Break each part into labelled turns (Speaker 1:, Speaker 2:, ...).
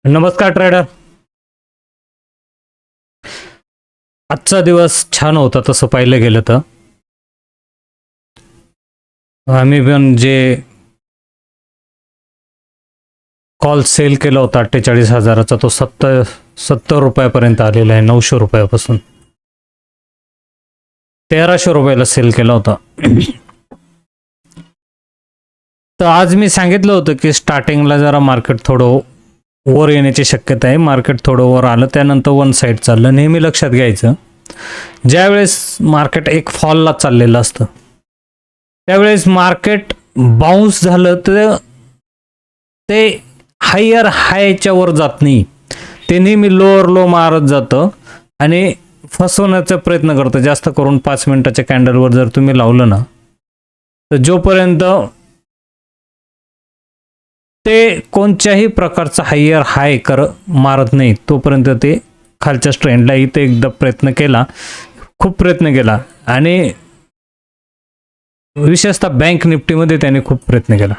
Speaker 1: नमस्कार ट्रेडर. आजचा दिवस छान होता तसं पाहिलं गेलं तर. आम्ही पण जे कॉल सेल केला होता 48,000चा तो 70 रुपयापर्यंत आलेला आहे. 900 रुपयापासून 1300 रुपयाला सेल केला होता. तर आज मी सांगितलं होतं की स्टार्टिंगला जरा मार्केट थोडं वर येण्याची शक्यता आहे. मार्केट थोडं वर आलं त्यानंतर वन साईड चाललं. नेहमी लक्षात घ्यायचं, ज्यावेळेस मार्केट एक फॉलला चाललेलं असतं त्यावेळेस मार्केट बाउन्स झालं तर ते हायर हायच्या वर जात नाही, ते नेहमी लोअर लो मारत जातं आणि फसवण्याचा प्रयत्न करतं. जास्त करून 5 मिनिटाच्या कॅन्डलवर जर तुम्ही लावलं ना, तर जोपर्यंत ते कोणत्याही प्रकारचा हायर हाय मारत नाही तोपर्यंत ते खालच्या ट्रेंडला इथे एकदा खूप प्रयत्न केला आणि विशेषतः बँक निफ्टीमध्ये त्याने खूप प्रयत्न केला.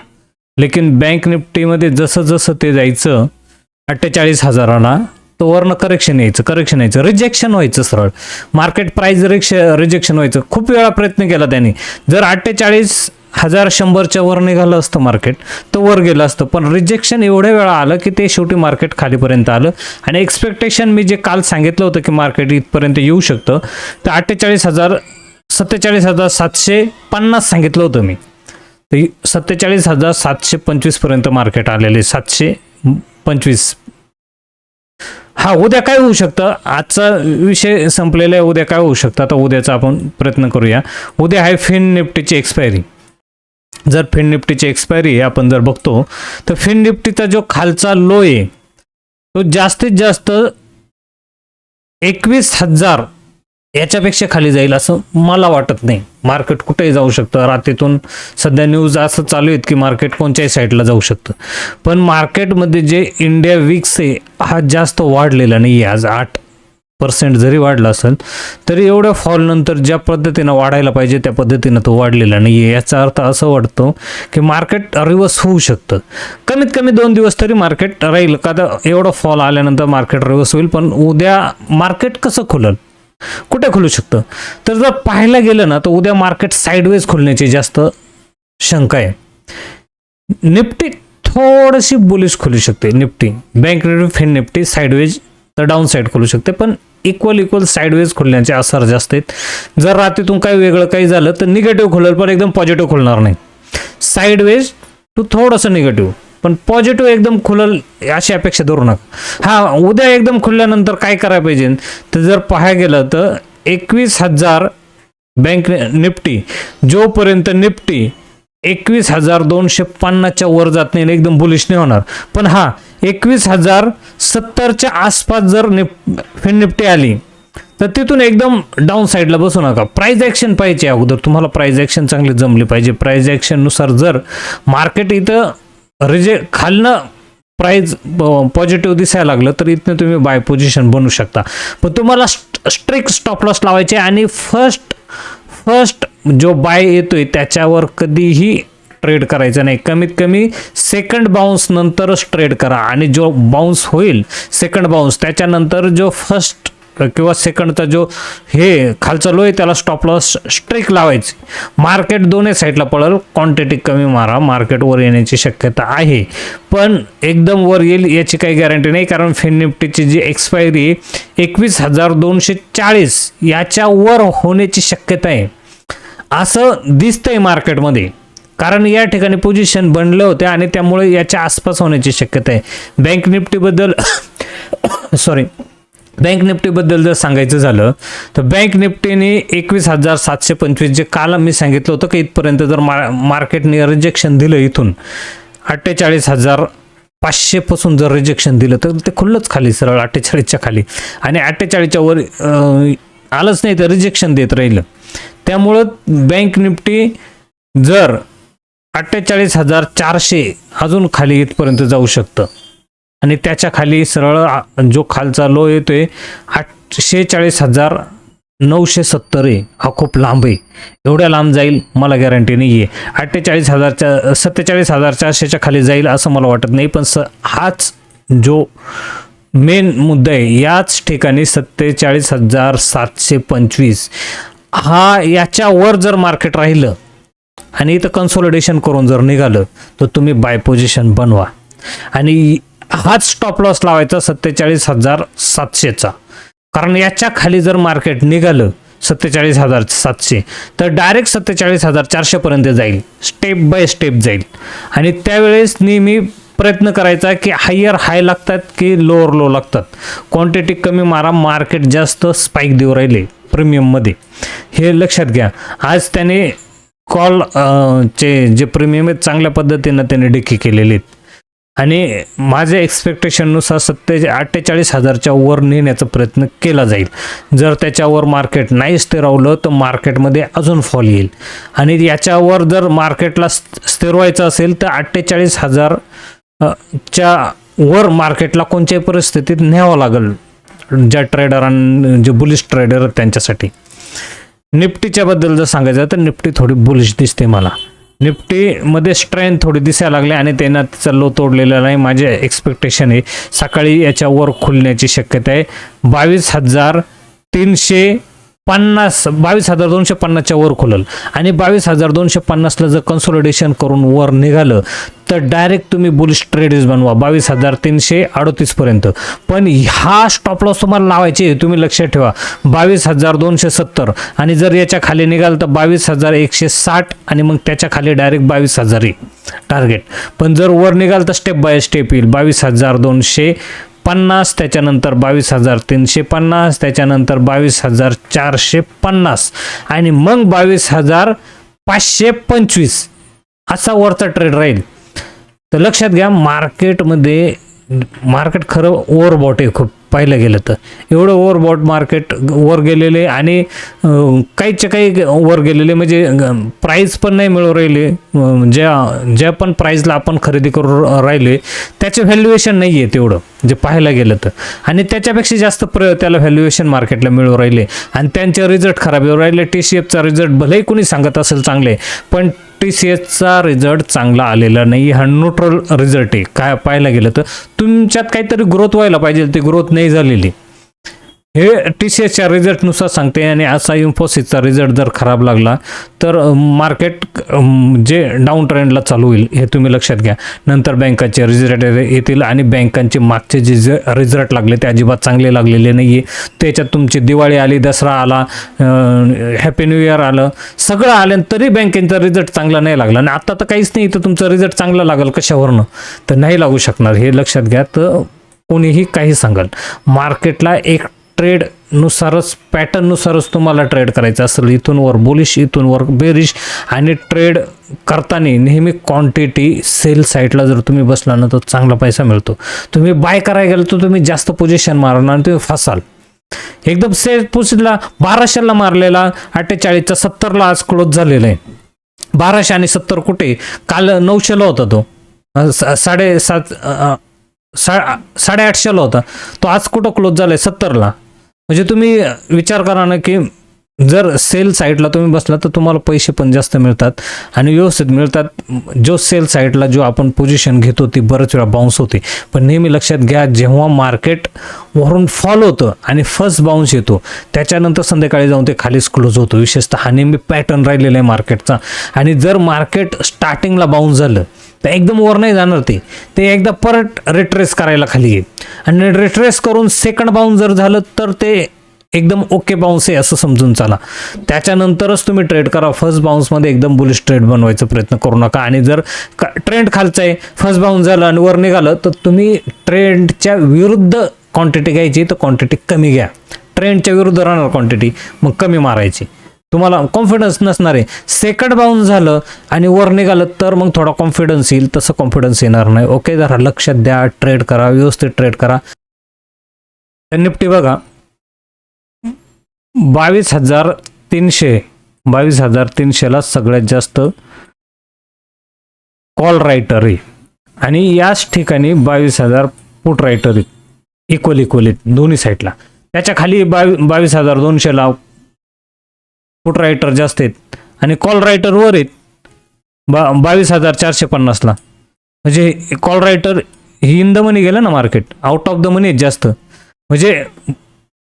Speaker 1: लेकिन बँक निफ्टीमध्ये जसं जसं ते जायचं 48,000ला तो वरनं करेक्शन यायचं, रिजेक्शन व्हायचं, सरळ मार्केट प्राइस रिजेक्शन व्हायचं. खूप वेळा प्रयत्न केला त्याने. जर 48,100च्या वर निघालं असतं मार्केट तर वर गेलं असतं, पण रिजेक्शन एवढ्या वेळा आलं की ते शेवटी मार्केट खालीपर्यंत आलं. आणि एक्सपेक्टेशन मी जे काल सांगितलं होतं की मार्केट इथपर्यंत येऊ शकतं, तर 47,750 सांगितलं होतं मी. तर 47,725 पर्यंत मार्केट आलेले. 725. हा, उद्या काय होऊ शकतं, आजचा विषय संपलेला आहे. उद्या काय होऊ शकतं आता उद्याचा आपण प्रयत्न करूया. उद्या आहे फिन निफ्टीची एक्सपायरी. जर फिन निफ्टीची एक्सपायरी आपण जर बघतो तर फिन निफ्टीचा जो खालचा लो आहे तो जास्तीत जास्त 21,000 याच्यापेक्षा खाली जाईल असं मला वाटत नाही. मार्केट कुठेही जाऊ शकतं. रात्रीतून सध्या न्यूज असं चालू आहेत की मार्केट कोणत्याही साईडला जाऊ शकतं, पण मार्केटमध्ये जे इंडिया विक्स आहे हा जास्त वाढलेला नाही आहे. आज 8% जरी वाढला असेल तरी एवढ्या फॉल नंतर ज्या पद्धतीनं वाढायला पाहिजे त्या पद्धतीनं तो वाढलेला नाही आहे. याचा अर्थ असं वाटतो की मार्केट रिव्हर्स होऊ शकतं. कमीत कमी 2 दिवस तरी मार्केट राहील का, तर एवढं फॉल आल्यानंतर मार्केट रिव्हर्स होईल. पण उद्या मार्केट कसं खुलेल, कुठे खुलू शकतं, तर जर पाहायला गेलं ना तर उद्या मार्केट साईडवेज खुलण्याची जास्त शंका आहे. निफ्टी थोडीशी बुलिश खुलू शकते. Nifty, bank Nifty, fin Nifty sideways तर डाऊन साईड खुलू शकते, पण इक्वल साईडवेज खुलण्याचे आसार जास्त आहेत. जर रात्रीतून काही वेगळं काही झालं तर निगेटिव्ह खुलेल, पण एकदम पॉझिटिव्ह खुलणार नाही. साईडवेज टू थोडंसं निगेटिव्ह, पण पॉझिटिव्ह एकदम खुलेल अशी अपेक्षा धरू नका. हा, उद्या एकदम खुलल्याननंतर काय करायला पाहिजे, तर जर पाहायला गेलं तर 21,000 बँक निफ्टी, जोपर्यंत निफ्टी 21,250च्या वर जात नाही एकदम बुलिश नाही होणार. पण हा 21,070च्या आसपास जर फिन निफ्टी आली तर तिथून एकदम डाऊन साईडला बसू नका. प्राइस ॲक्शन पाहिजे अगोदर. तुम्हाला प्राइस ॲक्शन चांगली जमली पाहिजे. प्राइस ॲक्शननुसार जर मार्केट इथं खालनं प्राइस पॉझिटिव्ह दिसायला लागलं तर इथनं तुम्ही बाय पोझिशन बनवू शकता. पण तुम्हाला स्ट्रिक्ट स्टॉप लॉस लावायचे आणि फर्स्ट जो बाय येतोय त्याच्यावर कधीही ट्रेड करायचं नाही. कमीत कमी सेकंड बाउन्स नंतरच ट्रेड करा. आणि जो बाउन्स होईल सेकंड बाउन्स त्याच्यानंतर जो फर्स्ट किंवा सेकंडचा जो हे खालचा लो आहे त्याला स्टॉप लॉस स्ट्रिक लावायची. मार्केट दोन्ही साईडला पळेल. क्वांटिटी कमी मारा. मार्केट वर येण्याची शक्यता आहे, पण एकदम वर येईल याची काही गॅरंटी नाही. कारण फिन निफ्टीची जी एक्सपायरी 21,240 याच्या वर होण्याची शक्यता आहे असं दिसतंय मार्केटमध्ये. कारण या ठिकाणी पोझिशन बनले होते आणि त्यामुळे याच्या आसपास होण्याची शक्यता आहे. बँक निफ्टीबद्दल जर सांगायचं झालं तर बँक निफ्टीने 21,725 जे काल मी सांगितलं होतं की इथपर्यंत जर मार्केटने रिजेक्शन दिलं, इथून 48,500 पासून जर रिजेक्शन दिलं तर ते खुल्लंच खाली, सरळ 48च्या खाली, आणि 48च्या वर आलंच नाही तर रिजेक्शन देत राहिलं. त्यामुळं बँक निफ्टी जर 48,400 अजून खाली इथपर्यंत जाऊ शकतं आणि त्याच्या खाली सरळ जो खालचा लो येतोय 46,970 आहे. हा खूप लांब आहे. एवढ्या लांब जाईल मला गॅरंटी नाही आहे. 47,400च्या खाली जाईल असं मला वाटत नाही. पण हाच जो मेन मुद्दा आहे याच ठिकाणी 47,725 हा याच्यावर जर मार्केट राहिलं आणि इथं कन्सोलिडेशन करून जर निघालं तर तुम्ही बाय पोझिशन बनवा आणि हाच स्टॉप लॉस लावायचा 47,700चा. कारण याच्या खाली जर मार्केट निघालं 47,700 तर डायरेक्ट 47,400 पर्यंत जाईल, स्टेप बाय स्टेप जाईल. आणि त्यावेळेस नेहमी प्रयत्न करायचा की हायर हाय लागतात की लोअर लो लागतात, क्वांटिटी कमी मारा, मार्केट जास्त स्पाइक देऊ राहिले प्रीमियममध्ये, हे लक्षात घ्या. आज त्याने कॉल चे जे प्रीमियम आहेत चांगल्या पद्धतीनं त्याने डिकी केलेले आहेत आणि माझ्या एक्सपेक्टेशननुसार 48,000च्या वर नेण्याचा प्रयत्न केला जाईल. जर त्याच्यावर मार्केट नाही स्थिरावलं तर मार्केटमध्ये अजून फॉल येईल आणि याच्यावर जर मार्केटला स्थिर व्हायचं असेल तर 48,000च्या वर मार्केटला कोणत्याही परिस्थितीत न्यावं लागेल ज्या ट्रेडरांना, जे बुलिश ट्रेडर आहेत त्यांच्यासाठी. निफ्टीच्या बद्दल जर सांगायचं तर निफ्टी थोडी बुलिश दिसते मला. निफ्टीमध्ये स्ट्रेंथ थोडी दिसायला लागली आणि त्यांना तिचा लो तोडलेला नाही. माझे एक्सपेक्टेशन आहे सकाळी याच्यावर खुलण्याची शक्यता आहे. 22,250च्या वर खुलल आणि 22,250ला जर कन्सोलिडेशन करून वर निघालं तर डायरेक्ट तुम्ही बुलिश ट्रेड्स बनवा 22,338 पर्यंत. पण हा स्टॉप लॉस तुम्हाला लावायचे, तुम्ही लक्षात ठेवा 22,270 आणि जर याच्या खाली निघाल तर 22,160 आणि मग त्याच्या खाली डायरेक्ट 22,000 टार्गेट. पण जर वर निघाल तर स्टेप बाय स्टेप येईल 22,250, त्याच्यानंतर 22,350, त्याच्यानंतर 22,450 आणि मग 22,525 असा वरचा ट्रेड राहील. तर लक्षात घ्या मार्केट खरं ओव्हरबॉट आहे खूप पाहिलं गेलं तर. एवढं ओव्हरबॉट मार्केट वर गेलेले आणि काहीच्या काही वर गेलेले, म्हणजे प्राईस पण नाही मिळू राहिले, ज्या पण प्राईसला आपण खरेदी करू राहिले त्याचे व्हॅल्युएशन नाही आहे तेवढं जे पाहायला गेलं तर. आणि त्याच्यापेक्षा जास्त त्याला व्हॅल्युएशन मार्केटला मिळू राहिले आणि त्यांचे रिझल्ट खराब येऊ राहिले. TCFचा रिझल्ट भलेही कोणी सांगत असेल चांगले, पण TCSचा रिझल्ट चांगला आलेला नाही. हा न्यूट्रल रिझल्ट आहे. काय पाहायला गेलं तर तुमच्यात काहीतरी ग्रोथ व्हायला पाहिजे, ती ग्रोथ नाही झालेली, हे TCSच्या रिझल्टनुसार सांगते. आणि असा इन्फोसिसचा रिझल्ट जर खराब लागला तर मार्केट जे डाऊन ट्रेंडला चालू होईल हे तुम्ही लक्षात घ्या. नंतर बँकाचे रिझल्ट येतील आणि बँकांचे मागचे जे रिझल्ट लागले ते अजिबात चांगले लागलेले नाही आहे. त्याच्यात तुमची दिवाळी आली, दसरा आला, हॅपी न्यू इयर आलं, सगळं आलं तरी बँकेचा रिझल्ट चांगला नाही लागला. आणि आता तर काहीच नाही, तर तुमचा रिझल्ट चांगला लागेल कशावरनं, तर नाही लागू शकणार, हे लक्षात घ्या. तर कोणीही काही सांगाल, मार्केटला एक ट्रेड नुसारच, पॅटर्न नुसारच तुम्हाला ट्रेड करायचं असेल. इथून वर बुलिश, इथून वर बेरिश. आणि ट्रेड करताना नेहमी क्वांटिटी सेल साईडला जर तुम्ही बसला ना तर चांगला पैसा मिळतो. तुम्ही बाय करायला गेलं तर तुम्ही जास्त पोझिशन मारणार आणि तुम्ही फसाल. एकदम सेल पोझिशनला 1200ला मारलेला 48चा 70ला आज क्लोज झालेला आहे. 1200 आणि 70 कुठे, काल 900ला होता तो, 850ला होता तो, आज कुठं क्लोज झालाय 70ला. म्हणजे तुम्ही विचार करा ना की जर सेल साईडला तुम्ही बसला तर तुम्हाला पैसे पण जास्त मिळतात आणि व्यवस्थित मिळतात. जो सेल साईडला जो आपण पोझिशन घेतो ती बरेच वेळा बाउन्स होते. पण नेहमी लक्षात घ्या, जेव्हा मार्केट वरून फॉल होतं आणि फर्स्ट बाउन्स येतो त्याच्यानंतर संध्याकाळी जाऊन ते खालीच क्लोज होतो. विशेषतः हा नेहमी पॅटर्न राहिलेला आहे मार्केटचा. आणि जर मार्केट स्टार्टिंगला बाउन्स झालं तर एकदम वर नाही जाणार, ते एकदा परत रिट्रेस करायला खाली आहे आणि रिट्रेस करून सेकंड बाउन्स जर झालं तर ते एकदम ओके बाउन्स आहे असं समजून चाला. त्याच्यानंतरच तुम्ही ट्रेड करा. फर्स्ट बाउन्समध्ये एकदम बुलिश ट्रेड बनवायचा प्रयत्न करू नका. आणि जर ट्रेंड खालचा आहे, फर्स्ट बाउन्स झालं आणि वर निघालं तर तुम्ही ट्रेंडच्या विरुद्ध क्वांटिटी घ्यायची, तर क्वांटिटी कमी घ्या. ट्रेंडच्या विरुद्ध राहणार क्वांटिटी, मग कमी मारायची. तुम्हाला कॉन्फिडन्स नसणार आहे. सेकंड बाउन्स झालं आणि वर निघालं तर मग थोडा कॉन्फिडन्स येईल, तसं कॉन्फिडन्स येणार नाही. ओके, जरा लक्षात द्या, ट्रेड करा, व्यवस्थित ट्रेड करा. निफ्टी बघा 22,300ला सगळ्यात जास्त कॉल रायटर आहे आणि याच ठिकाणी 22,000 पुट रायटर आहेत, इक्वल दोन्ही साईडला. त्याच्या खाली 22,200ला पुट रायटर जास्त आहेत आणि कॉल रायटर वर आहेत 22,450ला. म्हणजे कॉल रायटर ही इन द मनी गेलं ना market, out of the money जास्त, म्हणजे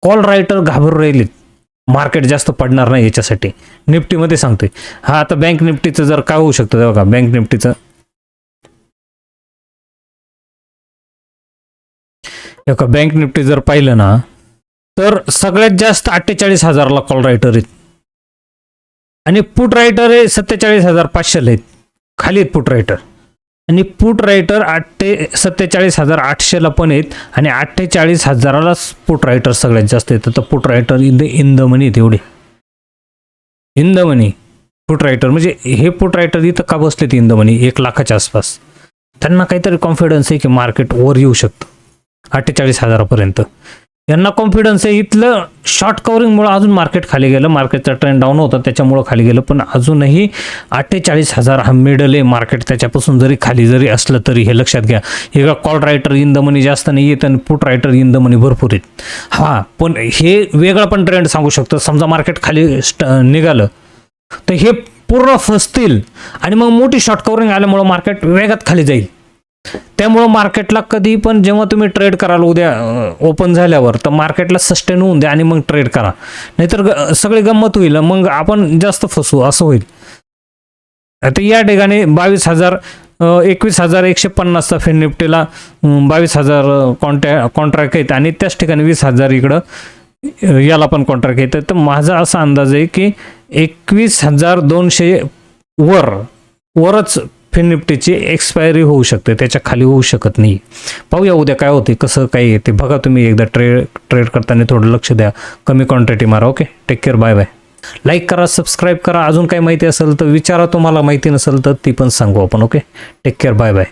Speaker 1: कॉल रायटर घाबरून राहिलेत, मार्केट जास्त पडणार नाही याच्यासाठी. निफ्टीमध्ये सांगतोय हा. आता बँक निफ्टीचं जर काय होऊ शकतं बघा, बँक निफ्टीचं बँक निफ्टी जर पाहिलं ना तर सगळ्यात जास्त 48,000ला कॉल रायटर आहेत आणि पुट रायटर आहे 47,500 आहेत, खाली आहेत पुट रायटर. आणि पुट रायटर 47,800ला पण आहेत आणि 48,000ला पुट रायटर सगळ्यात जास्त येतं. तर पुट रायटर इन द मनी तेवढे, in the money put writer. म्हणजे हे पुट रायटर इथं का बसलेत इन द मनी 1 लाखाच्या आसपास? त्यांना काहीतरी कॉन्फिडन्स आहे की मार्केट वर येऊ शकतं 48,000पर्यंत. यांना कॉन्फिडन्स आहे. इथलं शॉर्ट कव्हरिंगमुळे अजून मार्केट खाली गेलं, मार्केटचा ट्रेंड डाऊन होता त्याच्यामुळं खाली गेलं. पण अजूनही 48,000 हा मिडल आहे मार्केट, त्याच्यापासून जरी खाली जरी असलं तरी हे लक्षात घ्या. हे call writer in the money जास्त नाही आहेत आणि पुट रायटर इन द मनी भरपूर आहेत. हां, पण हे वेगळं पण ट्रेंड सांगू शकतं. समजा मार्केट खाली निघालं तर हे पूर्ण फसतील आणि मग मोठी शॉर्ट कव्हरिंग आल्यामुळं मार्केट वेगात खाली जाईल. त्यामुळं मार्केटला कधी पण जेव्हा तुम्ही ट्रेड कराल उद्या ओपन झाल्यावर, तर मार्केटला सस्टेन होऊन द्या आणि मग ट्रेड करा, नाहीतर सगळी गंमत होईल, मग आपण जास्त फसू असं होईल. आता या ठिकाणी 21,150चा फिन निफ्टीला 22,000 कॉन्ट्रॅक्ट आहेत आणि त्याच ठिकाणी 20,000 इकडं याला पण कॉन्ट्रॅक्ट येतं. तर माझा असा अंदाज आहे की 21,200 वरच फिन निफ्टीची एक्सपायरी होऊ शकते, त्याच्या खाली होऊ शकत नाही. पाहूया उद्या काय होते, कसं काय येते बघा. तुम्ही एकदा ट्रेड करताना थोडं लक्ष द्या, कमी क्वांटिटी मारा. Okay, take care, bye bye. Like करा, सबस्क्राईब करा. अजून काही माहिती असेल तर विचारा, तुम्हाला माहिती नसेल तर ती पण सांगू आपण. Okay, take care, bye bye.